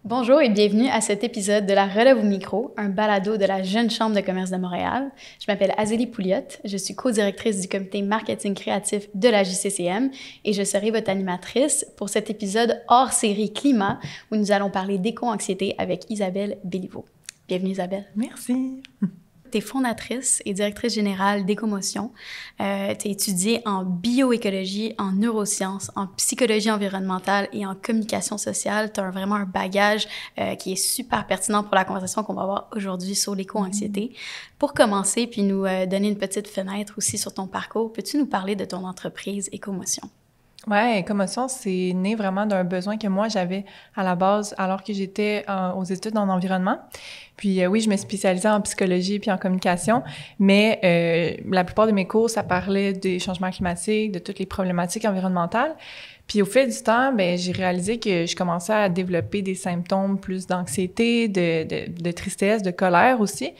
Bonjour et bienvenue à cet épisode de La Relève au micro, un balado de la Jeune Chambre de commerce de Montréal. Je m'appelle Azélie Pouliot, je suis co-directrice du comité marketing créatif de la JCCM et je serai votre animatrice pour cet épisode hors série climat où nous allons parler d'éco-anxiété avec Isabelle Béliveau. Bienvenue Isabelle. Merci. Tu es fondatrice et directrice générale d'Écomotion. Tu as étudié en bioécologie, en neurosciences, en psychologie environnementale et en communication sociale. Tu as vraiment un bagage qui est super pertinent pour la conversation qu'on va avoir aujourd'hui sur l'éco-anxiété. Pour commencer, puis nous donner une petite fenêtre aussi sur ton parcours, peux-tu nous parler de ton entreprise Écomotion? Ouais, Écomotion, c'est né vraiment d'un besoin que moi j'avais à la base alors que j'étais aux études en environnement. Puis oui, je me spécialisais en psychologie puis en communication, mais la plupart de mes cours, ça parlait des changements climatiques, de toutes les problématiques environnementales. Puis au fil du temps, j'ai réalisé que je commençais à développer des symptômes plus d'anxiété, de tristesse, de colère aussi.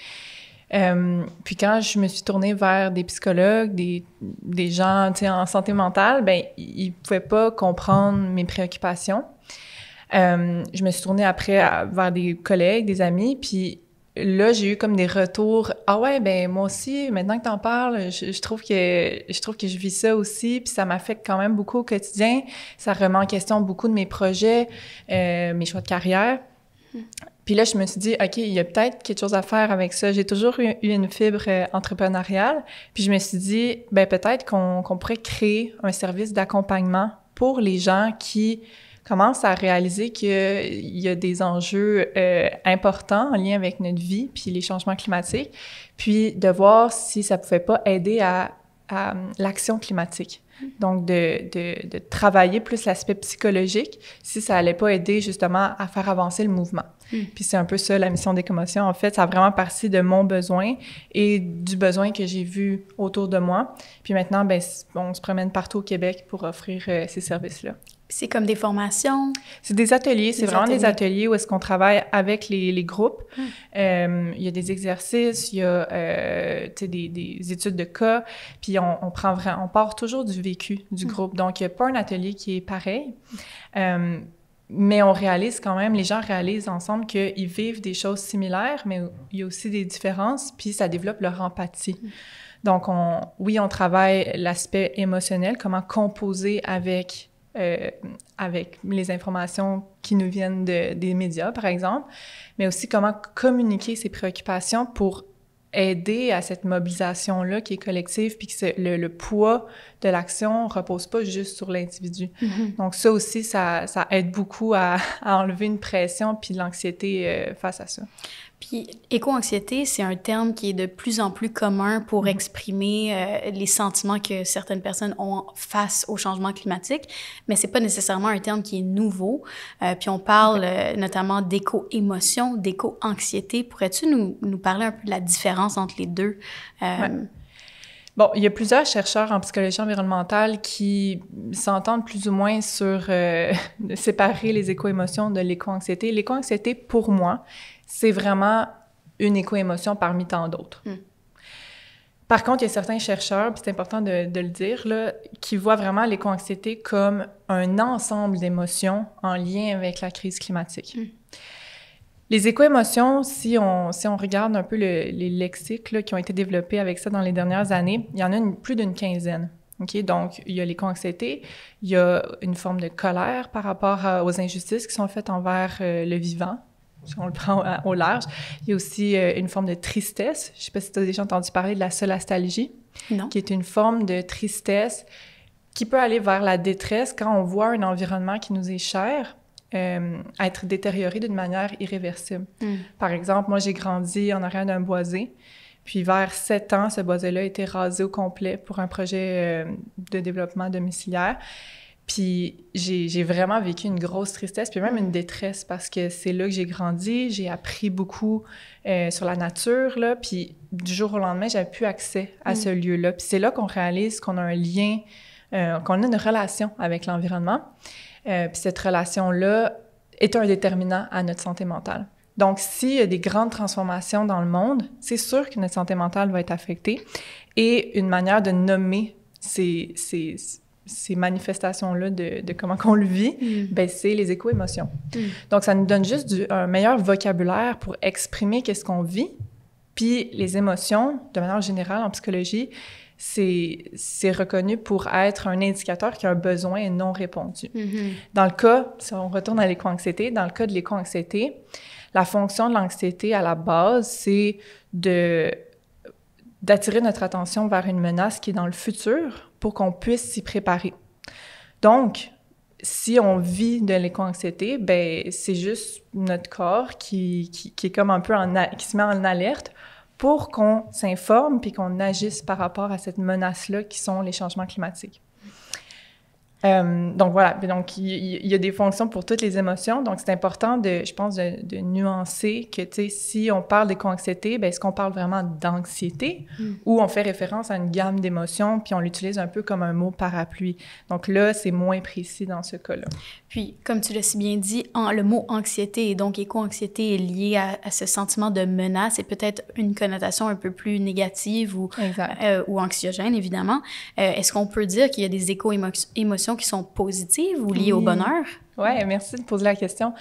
Puis quand je me suis tournée vers des psychologues, des gens, tu sais, en santé mentale, ils pouvaient pas comprendre mes préoccupations. Je me suis tournée après vers des collègues, des amis, puis là, j'ai eu comme des retours. Ah ouais, moi aussi, maintenant que t'en parles, je trouve que je vis ça aussi, puis ça m'affecte quand même beaucoup au quotidien. Ça remet en question beaucoup de mes projets, mes choix de carrière. Puis là, je me suis dit, OK, il y a peut-être quelque chose à faire avec ça. J'ai toujours eu une fibre entrepreneuriale. Puis je me suis dit, peut-être qu'on pourrait créer un service d'accompagnement pour les gens qui commencent à réaliser qu'il y a des enjeux importants en lien avec notre vie puis les changements climatiques, puis de si ça pouvait pas aider à l'action climatique. Donc, de travailler plus l'aspect psychologique, si ça allait pas aider justement à faire avancer le mouvement. Puis c'est un peu ça, la mission d'Écomotion. En fait, ça a vraiment parti de mon besoin et du besoin que j'ai vu autour de moi. Puis maintenant, on se promène partout au Québec pour offrir ces services-là. C'est comme des formations? C'est des ateliers, c'est vraiment des ateliers où est-ce qu'on travaille avec les groupes. Il y a des exercices, il y a des études de cas, puis on part toujours du vécu du groupe. Donc, il n'y a pas un atelier qui est pareil. Mais on réalise quand même, les gens réalisent ensemble qu'ils vivent des choses similaires, mais il y a aussi des différences, puis ça développe leur empathie. Donc, on travaille l'aspect émotionnel, comment composer avec les informations qui nous viennent des médias, par exemple, mais aussi comment communiquer ses préoccupations pour aider à cette mobilisation-là qui est collective, puis que le poids de l'action ne repose pas juste sur l'individu. Donc ça aussi, ça aide beaucoup à enlever une pression puis de l'anxiété face à ça. Puis, éco-anxiété, c'est un terme qui est de plus en plus commun pour exprimer les sentiments que certaines personnes ont face au changement climatique, mais c'est pas nécessairement un terme qui est nouveau. Puis on parle notamment d'éco-émotion, d'éco-anxiété. Pourrais-tu nous parler un peu de la différence entre les deux? Bon, il y a plusieurs chercheurs en psychologie environnementale qui s'entendent plus ou moins sur séparer les éco-émotions de l'éco-anxiété. L'éco-anxiété, pour moi, c'est vraiment une éco-émotion parmi tant d'autres. Par contre, il y a certains chercheurs, puis c'est important de le dire, là, qui voient vraiment l'éco-anxiété comme un ensemble d'émotions en lien avec la crise climatique. Les éco-émotions, si on regarde un peu les lexiques là, qui ont été développés avec ça dans les dernières années, il y en a plus d'une quinzaine. Okay? Donc, il y a l'éco-anxiété, il y a une forme de colère par rapport aux injustices qui sont faites envers le vivant, si on le prend au large. Il y a aussi une forme de tristesse. Je ne sais pas si tu as déjà entendu parler de la solastalgie, qui est une forme de tristesse qui peut aller vers la détresse quand on voit un environnement qui nous est cher être détérioré d'une manière irréversible. Par exemple, moi, j'ai grandi en arrière d'un boisé, puis vers 7 ans, ce boisé-là a été rasé au complet pour un projet de développement domiciliaire. Puis j'ai vraiment vécu une grosse tristesse, puis même une détresse, parce que c'est là que j'ai grandi, j'ai appris beaucoup sur la nature, là, puis du jour au lendemain, j'avais plus accès à ce lieu-là. Puis c'est là qu'on réalise qu'on a un lien, qu'on a une relation avec l'environnement. Puis cette relation-là est un déterminant à notre santé mentale. Donc, s'il y a des grandes transformations dans le monde, c'est sûr que notre santé mentale va être affectée. Et une manière de nommer ces ces manifestations-là de comment qu'on le vit, ben c'est les éco-émotions. Donc, ça nous donne juste un meilleur vocabulaire pour exprimer qu'est-ce qu'on vit. Puis les émotions, de manière générale en psychologie, c'est reconnu pour être un indicateur qui a un besoin non répondu. Dans le cas, si on retourne à l'éco-anxiété, dans le cas de l'éco-anxiété, la fonction de l'anxiété à la base, c'est d'attirer notre attention vers une menace qui est dans le futur pour qu'on puisse s'y préparer. Donc, si on vit de l'éco-anxiété, ben c'est juste notre corps qui est comme un peu qui se met en alerte pour qu'on s'informe puis qu'on agisse par rapport à cette menace-là qui sont les changements climatiques. Donc voilà, donc il y a des fonctions pour toutes les émotions, donc c'est important je pense, de nuancer que, tu sais, si on parle d'éco-anxiété, ben est-ce qu'on parle vraiment d'anxiété ou on fait référence à une gamme d'émotions puis on l'utilise un peu comme un mot parapluie. Donc là, c'est moins précis dans ce cas-là. Puis, comme tu l'as si bien dit, le mot anxiété et donc éco-anxiété est lié à ce sentiment de menace et peut-être une connotation un peu plus négative ou anxiogène, évidemment. Est-ce qu'on peut dire qu'il y a des éco-émotions qui sont positives ou liées au bonheur? Oui, merci de poser la question.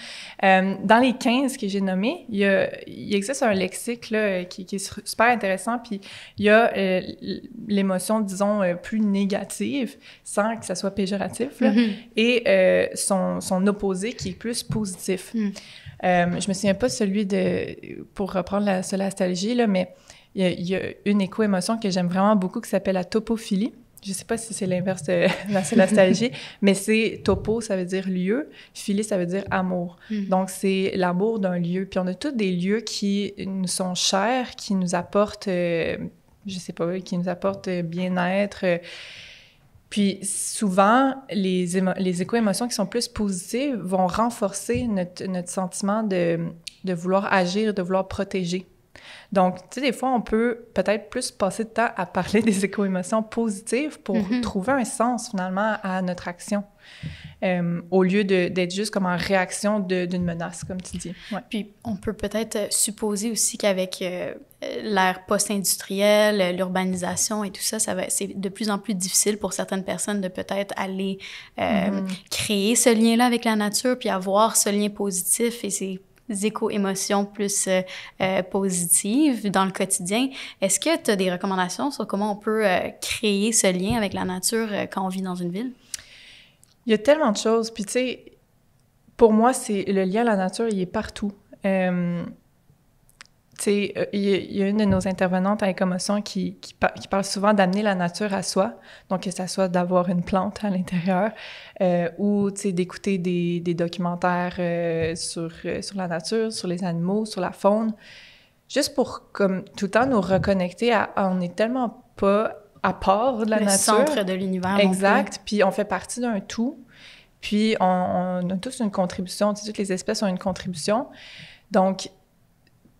Dans les 15 que j'ai nommés, il existe un lexique là, qui est super intéressant, puis il y a l'émotion, disons, plus négative, sans que ça soit péjoratif, là, et son opposé qui est plus positif. Je me souviens pas pour reprendre la solastalgie, là, mais il y a une éco-émotion que j'aime vraiment beaucoup qui s'appelle la topophilie. Je sais pas si c'est l'inverse de la solastalgie, mais c'est topo, ça veut dire lieu, philie, ça veut dire amour. Donc, c'est l'amour d'un lieu. Puis on a tous des lieux qui nous sont chers, qui nous apportent, qui nous apportent bien-être. Puis souvent, les éco-émotions qui sont plus positives vont renforcer notre sentiment de vouloir agir, de vouloir protéger. Donc, tu sais, des fois, on peut peut-être plus passer de temps à parler des éco-émotions positives pour trouver un sens, finalement, à notre action, au lieu d'être juste comme en réaction d'une menace, comme tu dis. Ouais. Puis, on peut peut-être supposer aussi qu'avec l'ère post-industrielle, l'urbanisation et tout ça, c'est de plus en plus difficile pour certaines personnes de peut-être aller créer ce lien-là avec la nature, puis avoir ce lien positif et c'est éco-émotions plus positives dans le quotidien. Est-ce que tu as des recommandations sur comment on peut créer ce lien avec la nature quand on vit dans une ville? Il y a tellement de choses. Puis tu sais, pour moi, le lien à la nature, il est partout. Tu sais, il y a une de nos intervenantes à Écomotion qui parle souvent d'amener la nature à soi, donc que ça soit d'avoir une plante à l'intérieur ou, tu sais, d'écouter des documentaires sur la nature, sur les animaux, sur la faune, juste pour, comme, tout le temps nous reconnecter on n'est tellement pas à part de la nature. Le centre de l'univers. Exact, puis on fait partie d'un tout, puis on a tous une contribution, tu sais, toutes les espèces ont une contribution, donc...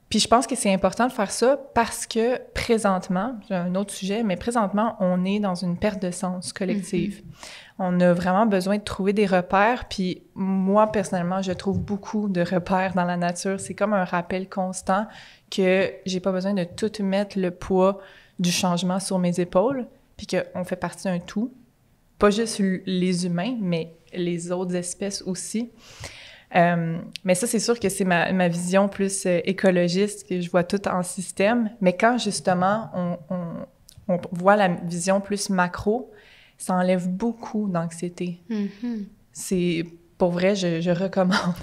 Puis je pense que c'est important de faire ça parce que présentement, c'est un autre sujet, mais présentement, on est dans une perte de sens collective. On a vraiment besoin de trouver des repères, puis moi, personnellement, je trouve beaucoup de repères dans la nature. C'est comme un rappel constant que j'ai pas besoin de tout mettre le poids du changement sur mes épaules, puis qu'on fait partie d'un tout. Pas juste les humains, mais les autres espèces aussi. Mais ça, c'est sûr que c'est ma vision plus écologiste, que je vois tout en système. Mais quand, justement, on voit la vision plus macro, ça enlève beaucoup d'anxiété. C'est, pour vrai, je recommande.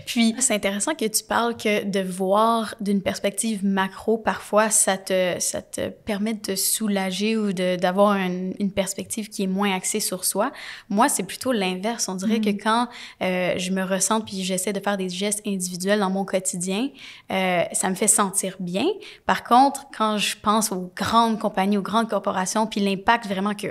Puis, c'est intéressant que tu parles que de voir d'une perspective macro, parfois, ça te permet de te soulager ou d'avoir une perspective qui est moins axée sur soi. Moi, c'est plutôt l'inverse. On dirait que quand je me ressens puis j'essaie de faire des gestes individuels dans mon quotidien, ça me fait sentir bien. Par contre, quand je pense aux grandes compagnies, aux grandes corporations, puis l'impact vraiment que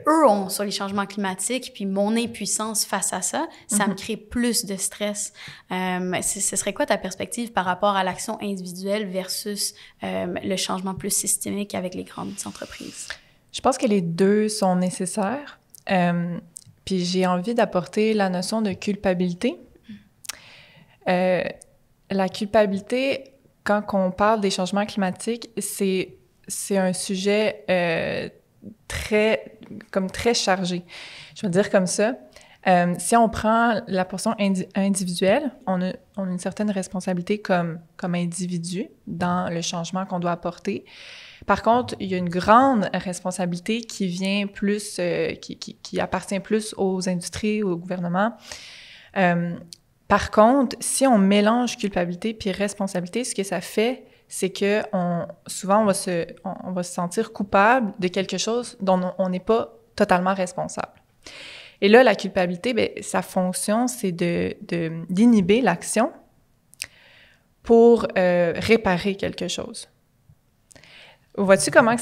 eux ont sur les changements climatiques, puis mon impuissance face à ça, ça me crée plus de stress. Ce serait quoi ta perspective par rapport à l'action individuelle versus le changement plus systémique avec les grandes entreprises? Je pense que les deux sont nécessaires. Puis j'ai envie d'apporter la notion de culpabilité. La culpabilité, quand on parle des changements climatiques, c'est un sujet très chargé. Je vais dire comme ça. Si on prend la portion individuelle, on a une certaine responsabilité comme individu dans le changement qu'on doit apporter. Par contre, il y a une grande responsabilité qui vient plus, qui appartient plus aux industries, au gouvernement. Par contre, si on mélange culpabilité puis responsabilité, ce que ça fait, c'est que souvent on va se sentir coupable de quelque chose dont on n'est pas totalement responsable. Et là, la culpabilité, bien, sa fonction, c'est d'inhiber l'action pour réparer quelque chose. Vois-tu comment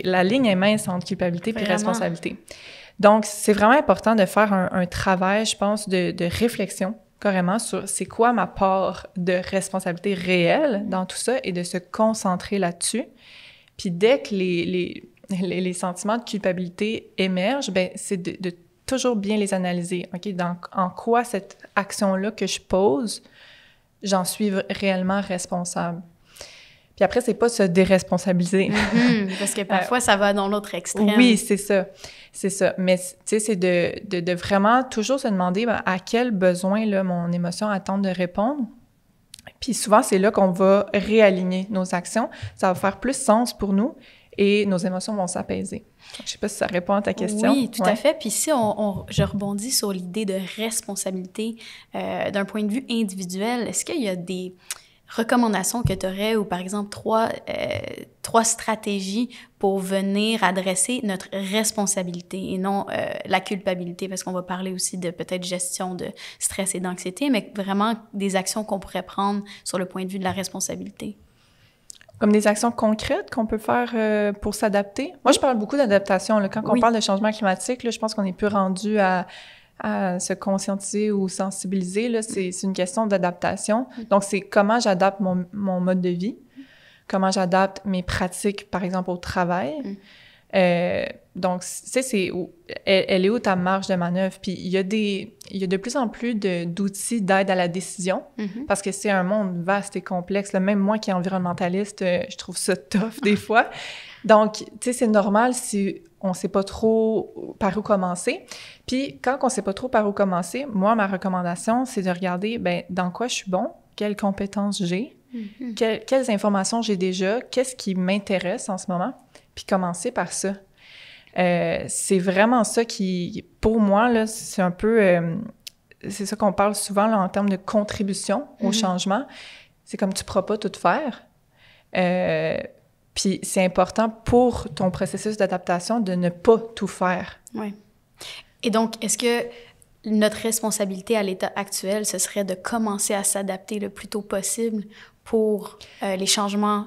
la ligne est mince entre culpabilité et responsabilité? Donc, c'est vraiment important de faire un travail, je pense, de réflexion, carrément, sur c'est quoi ma part de responsabilité réelle dans tout ça et de se concentrer là-dessus. Puis dès que les sentiments de culpabilité émergent, bien, c'est de toujours bien les analyser. OK? En quoi cette action-là que je pose, j'en suis réellement responsable? Puis après, c'est pas se déresponsabiliser. Parce que parfois, ça va dans l'autre extrême. Oui, c'est ça. C'est ça. Mais, tu sais, c'est de vraiment toujours se demander à quel besoin, là, mon émotion attend de répondre. Puis souvent, c'est là qu'on va réaligner nos actions. Ça va faire plus sens pour nous et nos émotions vont s'apaiser. Je sais pas si ça répond à ta question. Oui, tout à fait. Puis si je rebondis sur l'idée de responsabilité d'un point de vue individuel, est-ce qu'il y a des recommandations que tu aurais ou, par exemple, trois stratégies pour venir adresser notre responsabilité et non la culpabilité, parce qu'on va parler aussi de peut-être gestion de stress et d'anxiété, mais vraiment des actions qu'on pourrait prendre sur le point de vue de la responsabilité? Comme des actions concrètes qu'on peut faire pour s'adapter? Moi, je parle beaucoup d'adaptation. Là. Quand on parle de changement climatique, là, je pense qu'on n'est plus rendu à se conscientiser ou sensibiliser. Là, c'est une question d'adaptation. Donc, c'est comment j'adapte mon mode de vie, comment j'adapte mes pratiques, par exemple, au travail. Donc, tu sais, elle est où ta marge de manœuvre? Puis, il y a de plus en plus d'outils d'aide à la décision, parce que c'est un monde vaste et complexe. Là, même moi qui est environnementaliste, je trouve ça tough des fois. Donc, tu sais, c'est normal si on sait pas trop par où commencer. Puis, quand on sait pas trop par où commencer, moi, ma recommandation, c'est de regarder, ben dans quoi je suis bon, quelles compétences j'ai, quelles informations j'ai déjà, qu'est-ce qui m'intéresse en ce moment, puis commencer par ça. C'est vraiment ça qui, pour moi, là, c'est un peu... c'est ça qu'on parle souvent là, en termes de contribution au changement. C'est comme tu ne pourras pas tout faire. Puis c'est important pour ton processus d'adaptation de ne pas tout faire. Oui. Et donc, est-ce que notre responsabilité à l'état actuel, ce serait de commencer à s'adapter le plus tôt possible pour les changements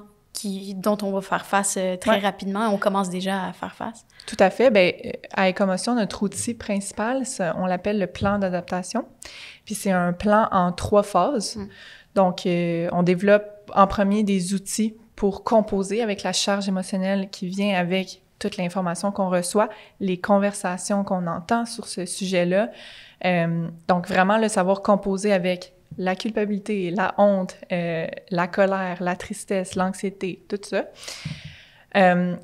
dont on va faire face très rapidement? On commence déjà à faire face. Tout à fait. Bien, à Écomotion, notre outil principal, on l'appelle le plan d'adaptation. Puis c'est un plan en 3 phases. Donc, on développe en premier des outils pour composer avec la charge émotionnelle qui vient avec toute l'information qu'on reçoit, les conversations qu'on entend sur ce sujet-là. Donc, vraiment, le savoir composer avec la culpabilité, la honte, la colère, la tristesse, l'anxiété, tout ça.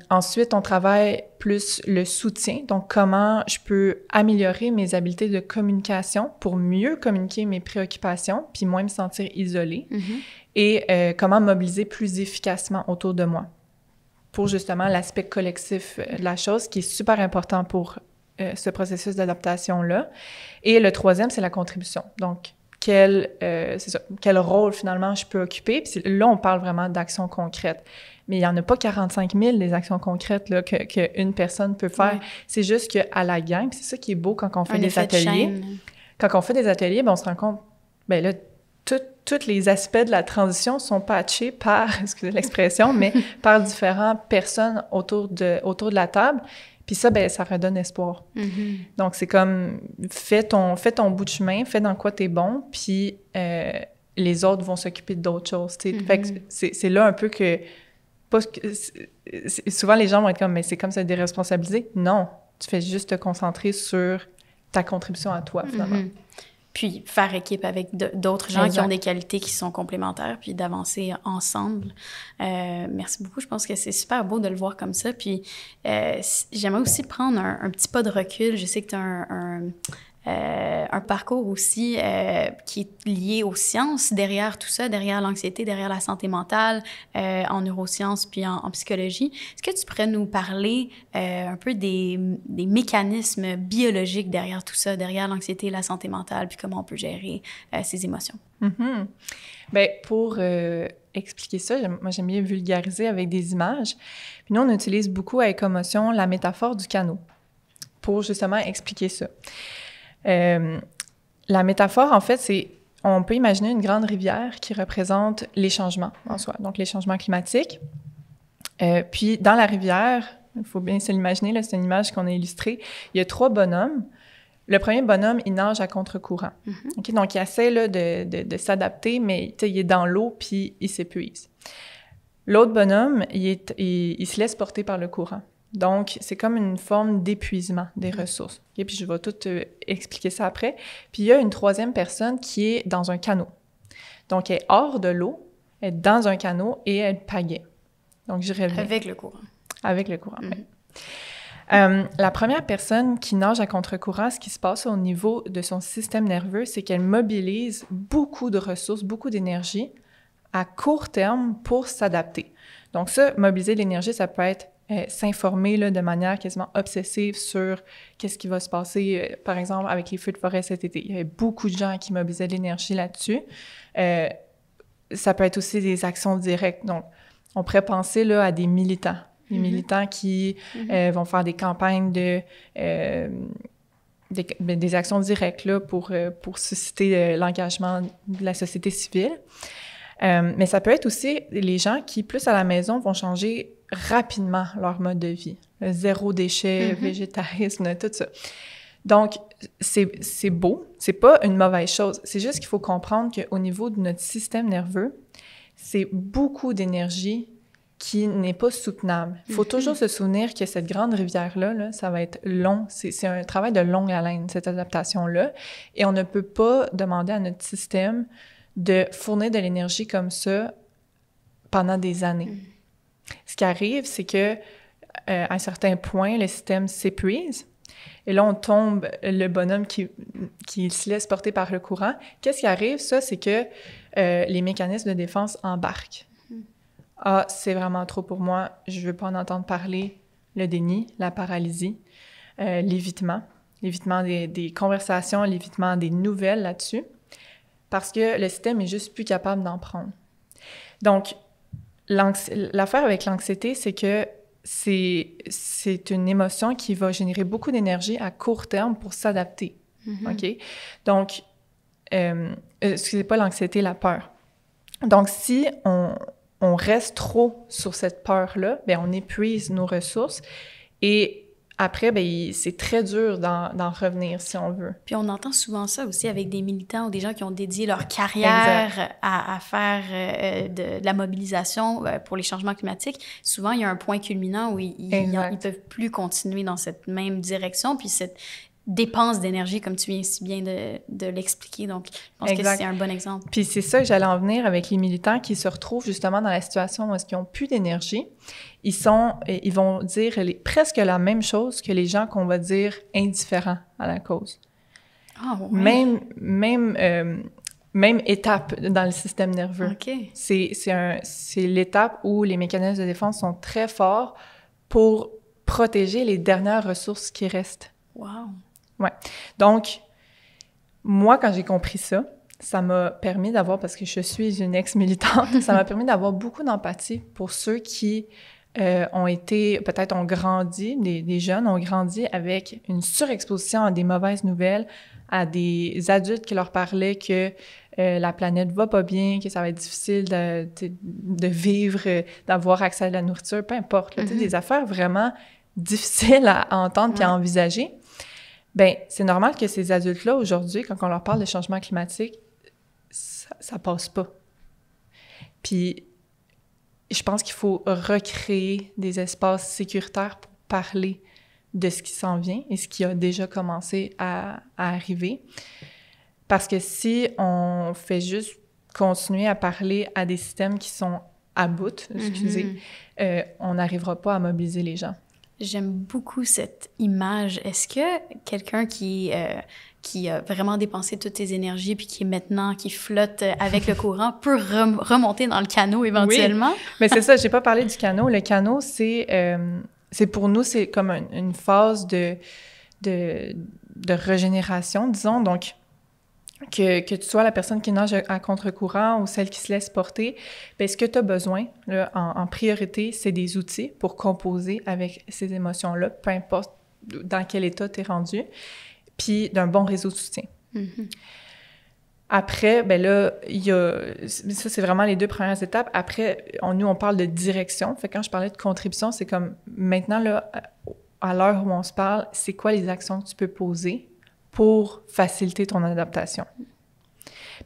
Ensuite, on travaille plus le soutien, donc comment je peux améliorer mes habiletés de communication pour mieux communiquer mes préoccupations, puis moins me sentir isolée, et comment mobiliser plus efficacement autour de moi pour justement l'aspect collectif de la chose qui est super important pour ce processus d'adaptation-là. Et le troisième, c'est la contribution. Donc, quel rôle finalement je peux occuper. Puis là, on parle vraiment d'actions concrètes. Mais il n'y en a pas 45 000 des actions concrètes là, qu'une personne peut faire. Ouais. C'est juste qu'à la gang, c'est ça qui est beau quand on fait des ateliers. Quand on fait des ateliers, ben, on se rend compte, ben là, tous les aspects de la transition sont patchés par, excusez l'expression, mais par différentes personnes autour de la table. Puis ça, ben ça redonne espoir. Donc, c'est comme, fais ton bout de chemin, fais dans quoi t'es bon, puis les autres vont s'occuper d'autres choses, tu sais. Fait que c'est là un peu que... souvent, les gens vont être comme, mais c'est comme ça, déresponsabiliser. Non, tu fais juste te concentrer sur ta contribution à toi, finalement. puis faire équipe avec d'autres gens qui ont Exact. des qualités qui sont complémentaires, puis d'avancer ensemble. Merci beaucoup. Je pense que c'est super beau de le voir comme ça. Puis j'aimerais aussi prendre un petit pas de recul. Je sais que tu as un parcours aussi qui est lié aux sciences derrière tout ça, derrière l'anxiété, derrière la santé mentale, en neurosciences puis en psychologie. Est-ce que tu pourrais nous parler un peu des mécanismes biologiques derrière tout ça, derrière l'anxiété et la santé mentale, puis comment on peut gérer ces émotions? Mm-hmm. Bien, pour expliquer ça, moi, j'aime bien vulgariser avec des images. Puis nous, on utilise beaucoup à Écomotion la métaphore du canot pour justement expliquer ça. La métaphore, en fait, on peut imaginer une grande rivière qui représente les changements en soi, donc les changements climatiques. Puis dans la rivière, il faut bien se l'imaginer, là, c'est une image qu'on a illustrée, il y a 3 bonhommes. Le premier bonhomme, il nage à contre-courant. Mm-hmm. Okay? Donc, il essaie là, de s'adapter, mais il est dans l'eau, puis il s'épuise. L'autre bonhomme, il se laisse porter par le courant. Donc, c'est comme une forme d'épuisement des ressources. Okay? Puis je vais tout expliquer ça après. Puis il y a une troisième personne qui est dans un canot. Donc, elle est hors de l'eau, elle est dans un canot et elle pagaie. Donc, je reviens. Avec le courant. Avec le courant, mm-hmm. Oui. La première personne qui nage à contre-courant, ce qui se passe au niveau de son système nerveux, c'est qu'elle mobilise beaucoup de ressources, beaucoup d'énergie à court terme pour s'adapter. Donc ça, mobiliser l'énergie, ça peut être s'informer là, de manière quasiment obsessive sur qu'est-ce qui va se passer, par exemple, avec les feux de forêt cet été. Il y avait beaucoup de gens qui mobilisaient l'énergie là-dessus. Ça peut être aussi des actions directes. Donc, on pourrait penser là, à des militants. Les mm-hmm. militants qui vont faire des campagnes des actions directes là, pour susciter l'engagement de la société civile. Mais ça peut être aussi les gens qui, plus à la maison, vont changer rapidement leur mode de vie. Le zéro déchet, mm-hmm. végétarisme, tout ça. Donc, c'est beau. C'est pas une mauvaise chose. C'est juste qu'il faut comprendre qu'au niveau de notre système nerveux, c'est beaucoup d'énergie qui n'est pas soutenable. Il faut toujours se souvenir que cette grande rivière-là, là, ça va être long. C'est un travail de longue haleine, cette adaptation-là. Et on ne peut pas demander à notre système de fournir de l'énergie comme ça pendant des années. Ce qui arrive, c'est que à un certain point, le système s'épuise. Et là, on tombe le bonhomme qui se laisse porter par le courant. Qu'est-ce qui arrive, ça? C'est que les mécanismes de défense embarquent. Ah, c'est vraiment trop pour moi, je veux pas en entendre parler. Le déni, la paralysie, l'évitement des conversations, l'évitement des nouvelles là-dessus, parce que le système est juste plus capable d'en prendre. Donc, l'affaire avec l'anxiété, c'est que c'est une émotion qui va générer beaucoup d'énergie à court terme pour s'adapter. Mm-hmm. OK? Donc, excusez pas l'anxiété, la peur. Donc, si on reste trop sur cette peur-là, bien, on épuise nos ressources et après, bien, c'est très dur d'en revenir, si on veut. Puis on entend souvent ça aussi avec des militants ou des gens qui ont dédié leur carrière à faire de la mobilisation pour les changements climatiques. Souvent, il y a un point culminant où ils peuvent plus continuer dans cette même direction, puis cette dépense d'énergie, comme tu viens si bien de l'expliquer. Donc, je pense que c'est un bon exemple. Puis c'est ça que j'allais en venir avec les militants qui se retrouvent justement dans la situation où est-ce qu'ils n'ont plus d'énergie. Ils vont dire presque la même chose que les gens qu'on va dire indifférents à la cause. Ah, oui. Même étape dans le système nerveux. OK. C'est l'étape où les mécanismes de défense sont très forts pour protéger les dernières ressources qui restent. Wow! Ouais. Donc, moi, quand j'ai compris ça, ça m'a permis d'avoir, parce que je suis une ex-militante, ça m'a permis d'avoir beaucoup d'empathie pour ceux qui ont grandi, des jeunes ont grandi avec une surexposition à des mauvaises nouvelles, à des adultes qui leur parlaient que la planète va pas bien, que ça va être difficile de vivre, d'avoir accès à la nourriture, peu importe. Là, des affaires vraiment difficiles à entendre puis à envisager. Bien, c'est normal que ces adultes-là, aujourd'hui, quand on leur parle de changement climatique, ça passe pas. Puis, je pense qu'il faut recréer des espaces sécuritaires pour parler de ce qui s'en vient et ce qui a déjà commencé à arriver. Parce que si on fait juste continuer à parler à des systèmes qui sont à bout, excusez, on n'arrivera pas à mobiliser les gens. J'aime beaucoup cette image. Est-ce que quelqu'un qui a vraiment dépensé toutes ses énergies puis qui flotte avec le courant peut remonter dans le canot éventuellement? Oui, mais c'est ça, j'ai pas parlé du canot. Le canot, c'est pour nous, c'est comme une phase de régénération, disons. Donc, que tu sois la personne qui nage à contre-courant ou celle qui se laisse porter, bien, ce que tu as besoin, là, en priorité, c'est des outils pour composer avec ces émotions-là, peu importe dans quel état tu es rendu, puis d'un bon réseau de soutien. Mm-hmm. Après, bien là, ça, c'est vraiment les 2 premières étapes. Après, nous, on parle de direction. Fait que quand je parlais de contribution, c'est comme maintenant, là, à l'heure où on se parle, c'est quoi les actions que tu peux poser pour faciliter ton adaptation.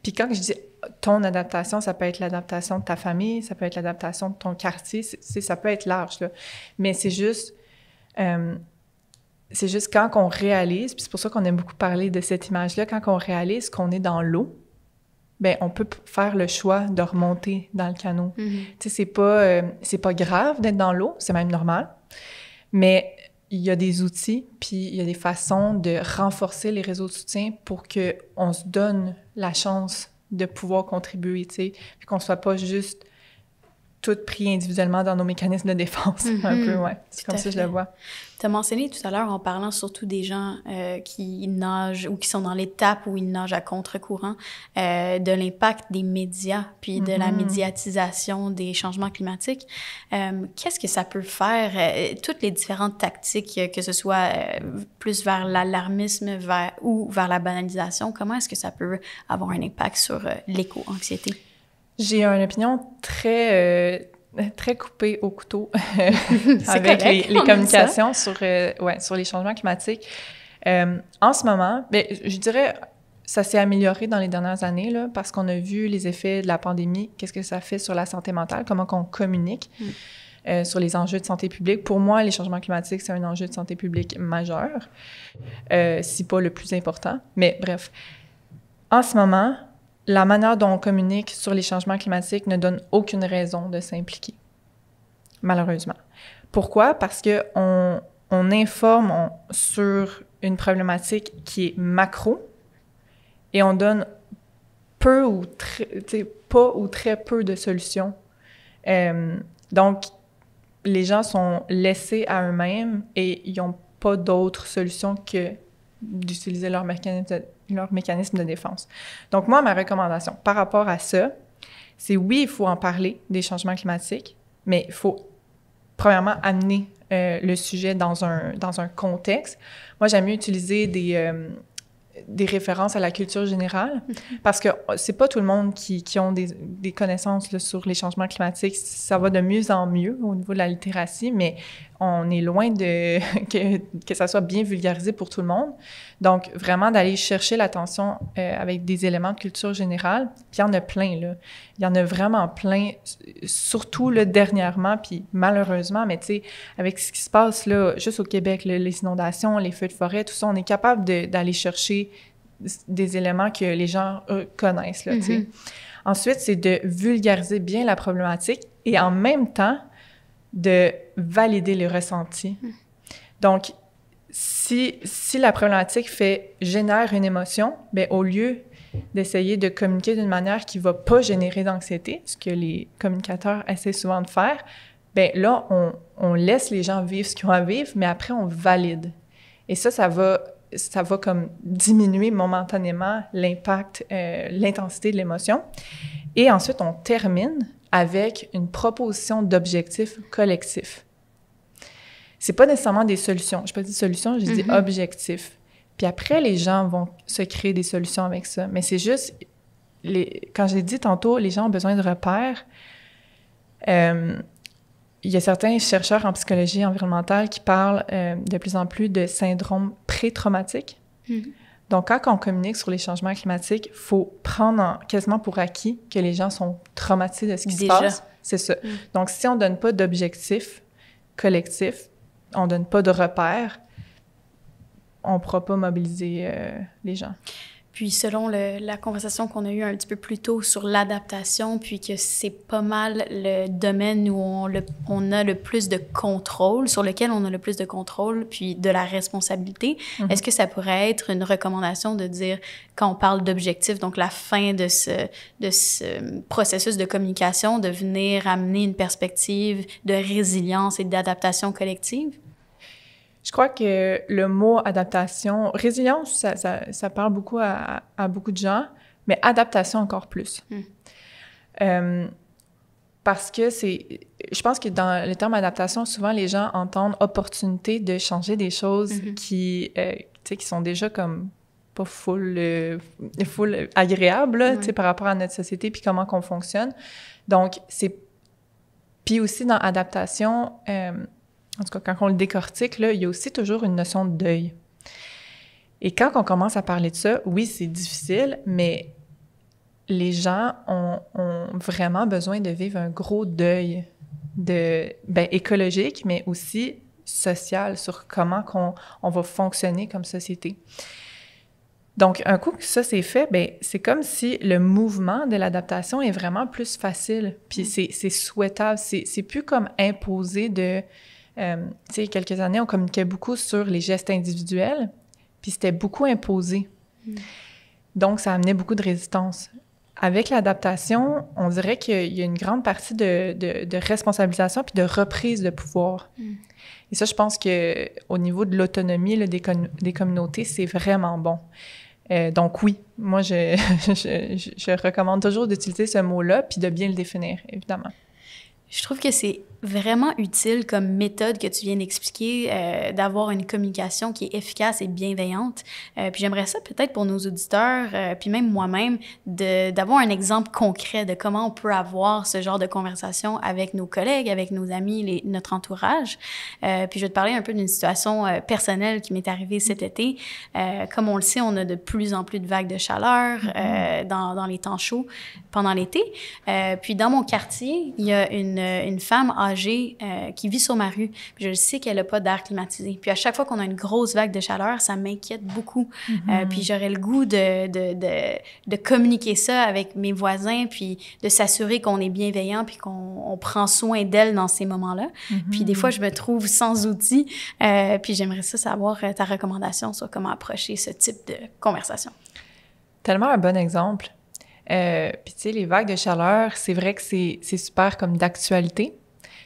Puis quand je dis ton adaptation, ça peut être l'adaptation de ta famille, ça peut être l'adaptation de ton quartier, ça peut être large, là. Mais c'est juste quand on réalise, puis c'est pour ça qu'on aime beaucoup parler de cette image-là, quand on réalise qu'on est dans l'eau, bien, on peut faire le choix de remonter dans le canot. Mm-hmm. Tu sais, c'est pas grave d'être dans l'eau, c'est même normal, mais il y a des outils, puis il y a des façons de renforcer les réseaux de soutien pour qu'on se donne la chance de pouvoir contribuer, tu sais, puis qu'on soit pas juste toutes pris individuellement dans nos mécanismes de défense, un peu, ouais. C'est comme ça que je le vois. Tu as mentionné tout à l'heure, en parlant surtout des gens qui nagent ou qui sont dans l'étape où ils nagent à contre-courant, de l'impact des médias, puis de la médiatisation des changements climatiques. Qu'est-ce que ça peut faire, toutes les différentes tactiques, que ce soit plus vers l'alarmisme ou vers la banalisation, comment est-ce que ça peut avoir un impact sur l'éco-anxiété? J'ai une opinion très coupée au couteau avec correct, les communications sur les changements climatiques. En ce moment, bien, je dirais, ça s'est amélioré dans les dernières années, là, parce qu'on a vu les effets de la pandémie, qu'est-ce que ça fait sur la santé mentale, comment on communique sur les enjeux de santé publique. Pour moi, les changements climatiques, c'est un enjeu de santé publique majeur, si pas le plus important. Mais bref, en ce moment, la manière dont on communique sur les changements climatiques ne donne aucune raison de s'impliquer, malheureusement. Pourquoi? Parce qu'on informe sur une problématique qui est macro et on donne peu ou pas ou très peu de solutions. Donc, les gens sont laissés à eux-mêmes et ils n'ont pas d'autre solution que d'utiliser leur mécanisme de défense. Donc, moi, ma recommandation par rapport à ça, c'est oui, il faut en parler des changements climatiques, mais il faut, premièrement, amener le sujet dans un contexte. Moi, j'aime mieux utiliser des références à la culture générale, parce que c'est pas tout le monde qui ont des connaissances là, sur les changements climatiques. Ça va de mieux en mieux au niveau de la littératie, mais on est loin de que ça soit bien vulgarisé pour tout le monde. Donc, vraiment d'aller chercher l'attention avec des éléments de culture générale. Puis il y en a plein, là. Il y en a vraiment plein, surtout là, dernièrement, puis malheureusement, mais tu sais, avec ce qui se passe là, juste au Québec, là, les inondations, les feux de forêt, tout ça, on est capable d'aller chercher des éléments que les gens connaissent, là, tu sais. Ensuite, c'est de vulgariser bien la problématique et en même temps, de valider les ressentis. Donc, si la problématique génère une émotion, bien, au lieu d'essayer de communiquer d'une manière qui ne va pas générer d'anxiété, ce que les communicateurs essaient souvent de faire, bien là, on laisse les gens vivre ce qu'ils ont à vivre, mais après, on valide. Et ça va comme diminuer momentanément l'impact, l'intensité de l'émotion. Et ensuite, on termine avec une proposition d'objectifs collectifs. C'est pas nécessairement des solutions. Je n'ai pas dit solutions, j'ai dit objectifs. Puis après, les gens vont se créer des solutions avec ça. Mais c'est juste, quand j'ai dit tantôt, les gens ont besoin de repères. Il y a certains chercheurs en psychologie environnementale qui parlent de plus en plus de syndrome pré-traumatique. Donc, quand on communique sur les changements climatiques, il faut prendre quasiment pour acquis que les gens sont traumatisés de ce qui se passe. C'est ça. Donc, si on ne donne pas d'objectifs collectifs, on ne donne pas de repères, on ne pourra pas mobiliser les gens. Puis selon la conversation qu'on a eue un petit peu plus tôt sur l'adaptation, puis que c'est pas mal le domaine où on a le plus de contrôle, sur lequel on a le plus de contrôle, puis de la responsabilité, est-ce que ça pourrait être une recommandation de dire, quand on parle d'objectifs, donc la fin de ce processus de communication, de venir amener une perspective de résilience et d'adaptation collective? Je crois que le mot adaptation, résilience, ça parle beaucoup à beaucoup de gens, mais adaptation encore plus. Parce que je pense que dans le terme adaptation, souvent les gens entendent opportunité de changer des choses qui sont déjà comme pas full agréables, là, par rapport à notre société puis comment qu'on fonctionne. Donc, puis aussi dans adaptation, en tout cas, quand on le décortique, là, il y a aussi toujours une notion de deuil. Et quand on commence à parler de ça, oui, c'est difficile, mais les gens ont vraiment besoin de vivre un gros deuil écologique, mais aussi social, sur comment on va fonctionner comme société. Donc, un coup que ça c'est fait, c'est comme si le mouvement de l'adaptation est vraiment plus facile, puis c'est souhaitable. C'est plus comme imposé de... quelques années, on communiquait beaucoup sur les gestes individuels, puis c'était beaucoup imposé. Donc, ça amenait beaucoup de résistance. Avec l'adaptation, on dirait qu'il y a une grande partie de responsabilisation puis de reprise de pouvoir. Et ça, je pense qu'au niveau de l'autonomie là, des communautés, c'est vraiment bon. Donc oui, moi, je recommande toujours d'utiliser ce mot-là puis de bien le définir, évidemment. Je trouve que c'est vraiment utile comme méthode que tu viens d'expliquer, d'avoir une communication qui est efficace et bienveillante. Puis j'aimerais ça peut-être pour nos auditeurs, puis même moi-même, d'avoir un exemple concret de comment on peut avoir ce genre de conversation avec nos collègues, avec nos amis, notre entourage. Puis je vais te parler un peu d'une situation personnelle qui m'est arrivée cet été. Comme on le sait, on a de plus en plus de vagues de chaleur dans les temps chauds pendant l'été. Puis dans mon quartier, il y a une femme âgée qui vit sur ma rue. Puis je sais qu'elle n'a pas d'air climatisé. Puis à chaque fois qu'on a une grosse vague de chaleur, ça m'inquiète beaucoup. Puis j'aurais le goût de communiquer ça avec mes voisins, puis de s'assurer qu'on est bienveillant, puis qu'on prend soin d'elle dans ces moments-là. Puis des fois, je me trouve sans outils. Puis j'aimerais ça savoir ta recommandation sur comment approcher ce type de conversation. Tellement un bon exemple. Puis tu sais, les vagues de chaleur, c'est vrai que c'est super comme d'actualité.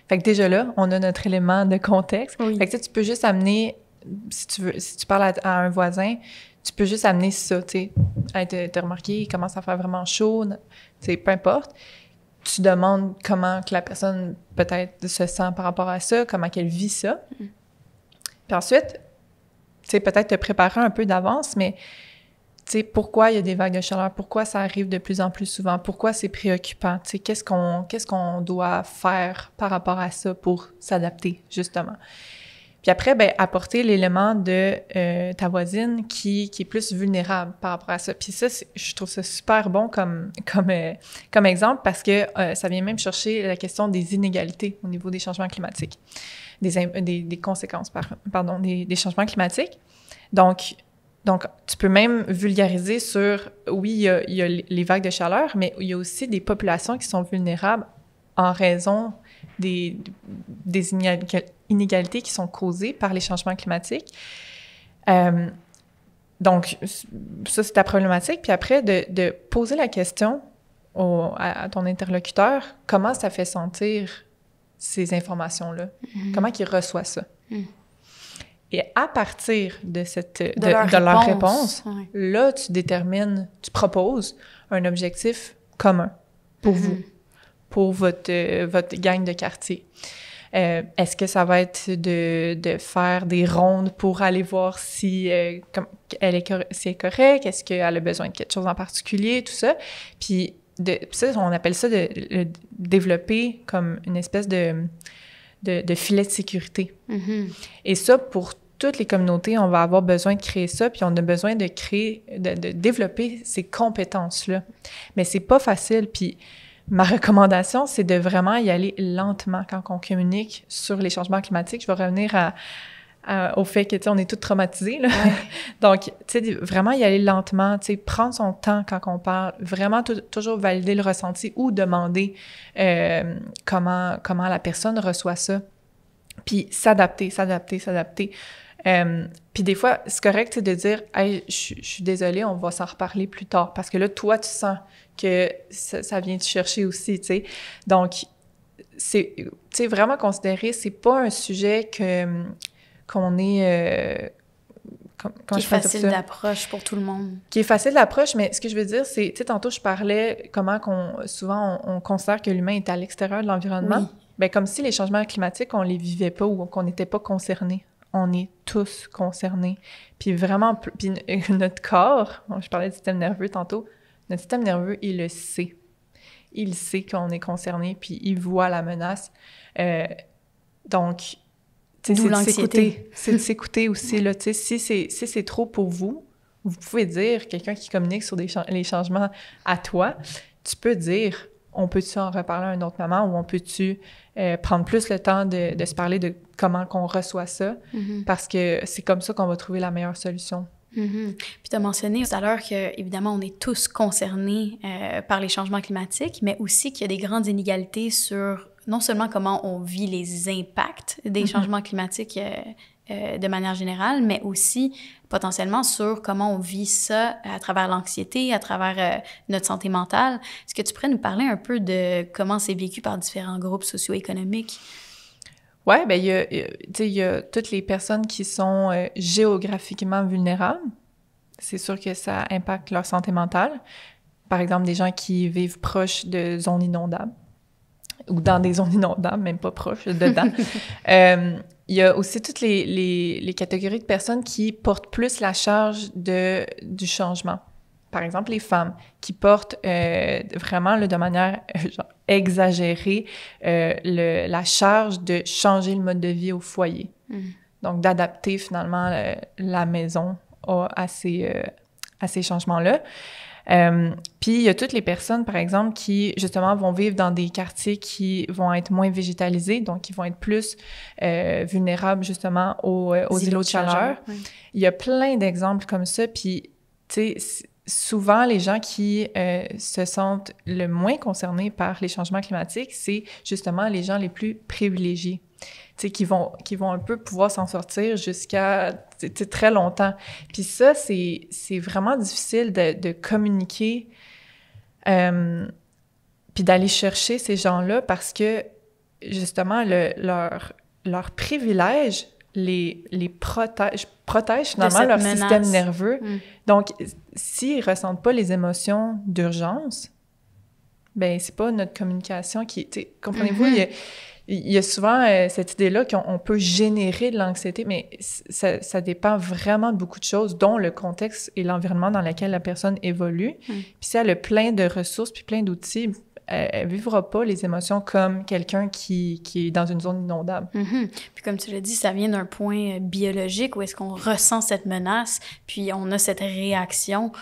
Fait que déjà là, on a notre élément de contexte. Oui. Fait que tu peux juste amener, si tu parles à un voisin, tu peux juste amener ça, tu sais. Hey, t'as remarqué, il commence à faire vraiment chaud, tu sais, peu importe. Tu demandes comment que la personne peut-être se sent par rapport à ça, comment qu'elle vit ça. Puis ensuite, tu sais, peut-être te préparer un peu d'avance, mais tu sais, pourquoi il y a des vagues de chaleur? Pourquoi ça arrive de plus en plus souvent? Pourquoi c'est préoccupant? Tu sais, qu'est-ce qu'on doit faire par rapport à ça pour s'adapter, justement? Puis après, apporter l'élément de ta voisine qui est plus vulnérable par rapport à ça. Puis ça, je trouve ça super bon comme exemple parce que ça vient même chercher la question des inégalités au niveau des changements climatiques, des conséquences, des changements climatiques. Donc, tu peux même vulgariser sur, oui, il y a les vagues de chaleur, mais il y a aussi des populations qui sont vulnérables en raison des inégalités qui sont causées par les changements climatiques. Donc, ça, c'est ta problématique. Puis après, de poser la question à ton interlocuteur, comment ça fait sentir ces informations-là? Comment il reçoit ça? Et à partir de leur réponse, là, tu proposes un objectif commun pour vous, pour votre gang de quartier. Est-ce que ça va être de faire des rondes pour aller voir si elle est correcte? Est-ce qu'elle a besoin de quelque chose en particulier? Tout ça. Puis ça, on appelle ça de développer comme une espèce de filet de sécurité. Et ça, pour toutes les communautés, on va avoir besoin de créer ça, puis on a besoin de développer ces compétences-là. Mais c'est pas facile, puis ma recommandation, c'est de vraiment y aller lentement quand on communique sur les changements climatiques. Je vais revenir au fait que, tu sais, on est tous traumatisés, là. Ouais. Donc, tu sais, vraiment y aller lentement, tu sais, prendre son temps quand on parle, vraiment toujours valider le ressenti ou demander comment la personne reçoit ça. Puis s'adapter. Puis des fois, c'est correct, tu sais, de dire « Hey, je suis désolée, on va s'en reparler plus tard. » Parce que là, toi, tu sens que ça vient te chercher aussi, tu sais. Donc, c'est, tu sais, vraiment considérer, c'est pas un sujet qu'on est... qui est facile d'approche pour tout le monde. Qui est facile d'approche, mais ce que je veux dire, c'est, tu sais, tantôt, je parlais comment souvent on considère que l'humain est à l'extérieur de l'environnement. Oui. Bien, comme si les changements climatiques, on les vivait pas ou qu'on n'était pas concernés. On est tous concernés. Puis vraiment, puis notre corps, je parlais du système nerveux tantôt, notre système nerveux, il le sait. Il sait qu'on est concerné, puis il voit la menace. Donc, c'est de s'écouter. C'est de s'écouter aussi, là. Tu sais, si c'est trop pour vous, vous pouvez dire, quelqu'un qui communique sur les changements à toi, tu peux dire, on peut-tu en reparler à un autre moment ou on peut-tu prendre plus le temps de se parler de comment qu'on reçoit ça, parce que c'est comme ça qu'on va trouver la meilleure solution. Puis tu as mentionné tout à l'heure qu'évidemment, on est tous concernés par les changements climatiques, mais aussi qu'il y a des grandes inégalités sur non seulement comment on vit les impacts des changements climatiques de manière générale, mais aussi potentiellement sur comment on vit ça à travers l'anxiété, à travers notre santé mentale. Est-ce que tu pourrais nous parler un peu de comment c'est vécu par différents groupes socio-économiques? Oui, bien, il y a toutes les personnes qui sont géographiquement vulnérables. C'est sûr que ça impacte leur santé mentale. Par exemple, des gens qui vivent proches de zones inondables ou dans des zones inondables, même pas proches, dedans. Il y a aussi toutes les catégories de personnes qui portent plus la charge du changement. Par exemple, les femmes qui portent vraiment là, de manière exagérée la charge de changer le mode de vie au foyer. Donc, d'adapter finalement la maison à ces changements-là. Puis, il y a toutes les personnes, par exemple, qui, justement, vont vivre dans des quartiers qui vont être moins végétalisés, donc qui vont être plus vulnérables, justement, aux îlots de chaleur. Oui. Il y a plein d'exemples comme ça, puis, tu sais, souvent, les gens qui se sentent le moins concernés par les changements climatiques, c'est justement les gens les plus privilégiés, tu sais, qui vont un peu pouvoir s'en sortir jusqu'à très longtemps. Puis ça, c'est vraiment difficile de communiquer puis d'aller chercher ces gens-là parce que, justement, leur privilège les protège finalement leur système nerveux. Donc, s'ils ressentent pas les émotions d'urgence, ben c'est pas notre communication qui... Comprenez-vous, il y a souvent cette idée-là qu'on peut générer de l'anxiété, mais ça dépend vraiment de beaucoup de choses, dont le contexte et l'environnement dans lequel la personne évolue. Puis si elle a plein de ressources puis plein d'outils, elle vivra pas les émotions comme quelqu'un qui est dans une zone inondable. Puis comme tu l'as dit, ça vient d'un point biologique où est-ce qu'on ressent cette menace, puis on a cette réaction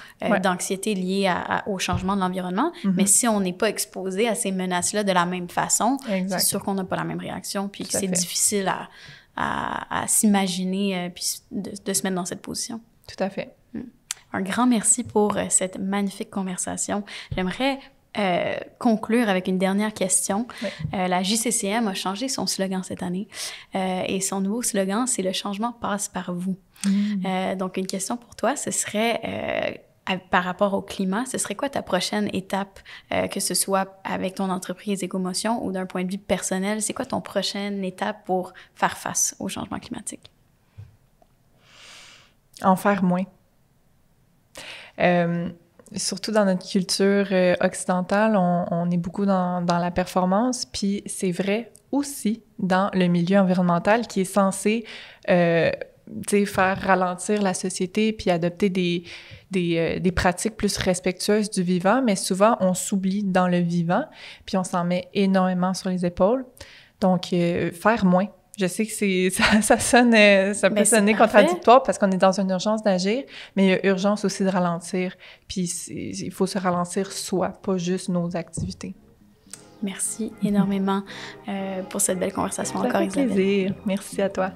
d'anxiété liée au changement de l'environnement. Mais si on n'est pas exposé à ces menaces-là de la même façon, c'est sûr qu'on n'a pas la même réaction, puis que c'est difficile à s'imaginer puis de se mettre dans cette position. Tout à fait. Un grand merci pour cette magnifique conversation. J'aimerais conclure avec une dernière question. Oui. La JCCM a changé son slogan cette année et son nouveau slogan, c'est « Le changement passe par vous ». Donc, une question pour toi, ce serait, par rapport au climat, ce serait quoi ta prochaine étape, que ce soit avec ton entreprise Écomotion ou d'un point de vue personnel? C'est quoi ton prochaine étape pour faire face au changement climatique? En faire moins. Surtout dans notre culture occidentale, on est beaucoup dans la performance, puis c'est vrai aussi dans le milieu environnemental qui est censé faire ralentir la société puis adopter des pratiques plus respectueuses du vivant, mais souvent on s'oublie dans le vivant, puis on s'en met énormément sur les épaules. Donc, faire moins. Je sais que ça peut sonner contradictoire parce qu'on est dans une urgence d'agir, mais il y a urgence aussi de ralentir. Puis il faut se ralentir soi, pas juste nos activités. Merci énormément pour cette belle conversation encore, Isabelle. Ça fait plaisir. Merci à toi.